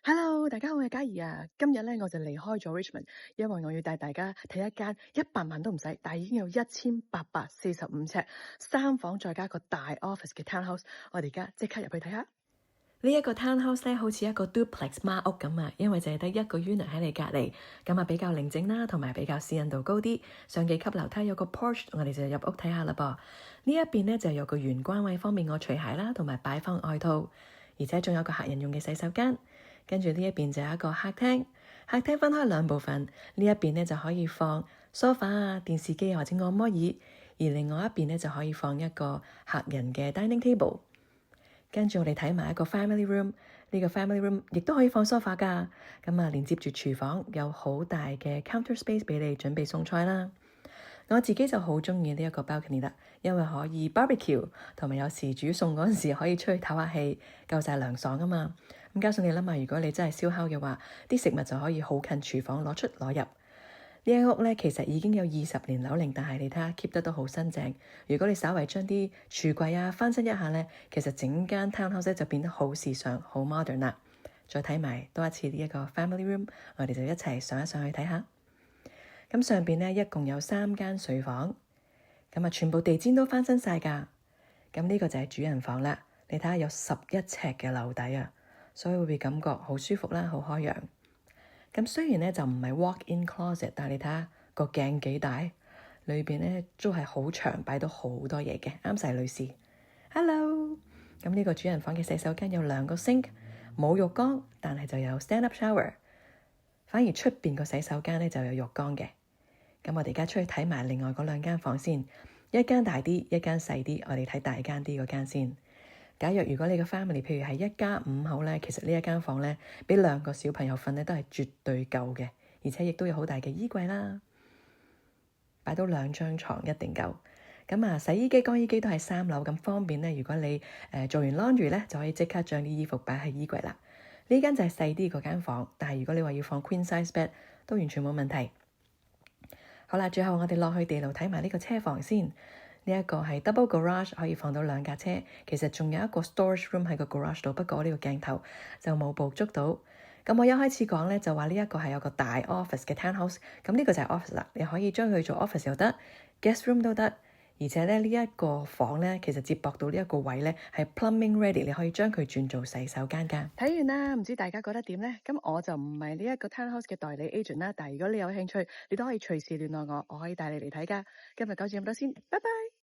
Hello，大家好，我係嘉怡啊。今日咧我就離開咗 Richmond，因為我要帶大家睇一間100萬都唔使，但係已經有1845尺3房再加個大 office 嘅 townhouse。我哋而家即刻入去睇下。呢一個 townhouse 咧，好似一個 duplex 孖屋咁啊，因為淨係得一個 unit 喺你隔離，咁啊比較寧靜啦，同埋比較私隱度高啲。上幾級樓梯有個 porch，我哋就入屋睇下啦噃。呢一邊咧就有個玄關位，方便我除鞋啦，同埋擺放外套，而且仲有個客人用嘅洗手間。跟住呢一邊就有一個客廳，客廳分開兩部分，呢一邊咧就可以放 sofa 啊、電視機或者按摩椅，而另外一邊咧就可以放一個客人嘅 dining table。跟住我哋睇埋一個 family room，呢個 family room 亦都可以放 sofa 㗎。咁啊，連接住廚房有好大嘅 counter space 俾你準備餸菜啦。我自己就好鍾意呢一個 balcony 啦，因為可以 barbecue，同埋有時煮餸嗰陣時可以出去唞下氣，夠晒涼爽啊嘛。咁加上你諗下，如果你真係燒烤嘅話，啲食物就可以好近廚房攞出攞入。呢間屋咧其實已經有20年樓齡，但係你睇下 keep 得都好新淨。如果你稍為將啲櫥櫃啊翻新一下咧，其實整間 townhouse 就變得好時尚、好 modern 啦。再睇埋多一次呢一個 family room，我哋就一齊上一上去睇下。咁上邊咧一共有3間睡房，咁啊全部地氈都翻新晒㗎。咁呢個就係主人房啦。你睇下有11尺嘅樓底啊，所以會感覺好舒服啦，好開揚。咁雖然咧就唔係 walk-in closet，但係你睇下個鏡幾大，裏邊咧都係好長，擺到好多嘢嘅，啱晒女士。Hello，咁呢個主人房嘅洗手間有2個 sink，冇浴缸，但係就有 stand-up shower。反而出邊個洗手間咧就有浴缸嘅。咁我哋而家出去睇埋另外嗰2間房先，一間大啲，一間細啲。我哋睇大間啲嗰間先。假如果你個 family 譬如係1家5口咧，其實呢一間房咧，俾2個小朋友瞓咧都係絕對夠嘅，而且亦都有好大嘅衣櫃啦，擺到2張床一定夠。咁啊，洗衣機、乾衣機都係3樓咁方便咧。如果你做完 laundry 咧，就可以即刻將啲衣服擺喺衣櫃啦。呢間就係細啲嗰間房，但係如果你話要放 queen size bed 都完全冇問題。好啦，最後我哋落去地牢睇埋呢個車房先。呢一個係 double garage， 可以放到2架車。其實仲有一個 storage room 喺個 garage 度，不過呢個鏡頭就冇捕捉到。咁我一開始講咧就話呢一個係有個大 office 嘅 townhouse，咁呢個就係 office 啦。你可以將佢做 office 又得，guest room 都得。而且咧呢一個房咧其實接駁到呢一個位咧係 plumbing ready，你可以將佢轉做洗手間㗎。睇完啦，唔知大家覺得點呢？咁我就唔係呢一個 townhouse 嘅代理 agent 啦，但係如果你有興趣，你都可以隨時聯絡我，我可以帶你嚟睇㗎。今日講住咁多先，拜拜。